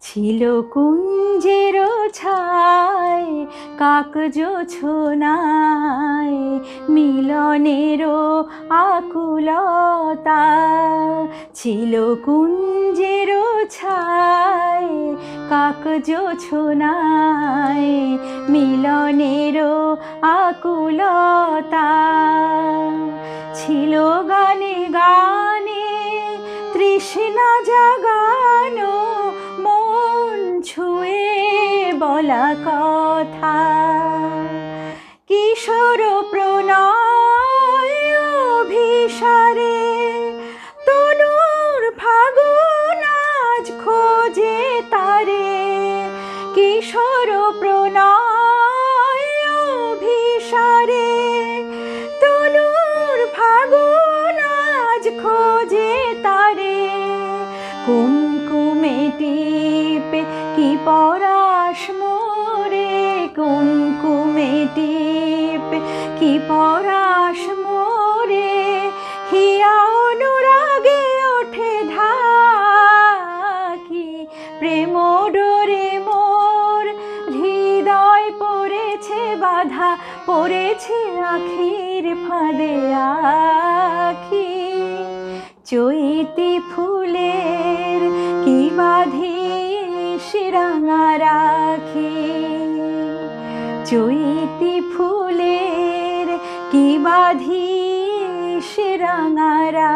ছিল কুঞ্জের ছায় কাকজোছনায় মিলনের আকুলতা। ছিল কুঞ্জের ছায় কাকজোছনায় মিলনের আকুলতা। ছিল গানে গানে তৃষ্ণা জাগানো মন ছুঁয়ে বলা কথা। কিশোর প্রণয় অভিসারে তনুর ফাগুন আজ খোঁজে তারে। কিশোর প্রণয় অভিসারে তনুর ফাগুন আজ খোঁজে তারে। কুমকুমে টিপে কি পরাশ মোরে, কুমকুমে টিপে কি পরাশ মোরে। হিয়া অনুরাগে ওঠে ঢাকি, প্রেম ডোরে মোর হৃদয় পড়েছে বাধা, পড়েছে আখির ফাঁদে আখি। চৈতি ফুলের কি বাঁধিস রাঙা রাখি, চৈতি ফুলের কি বাঁধিস রাঙা রাখি।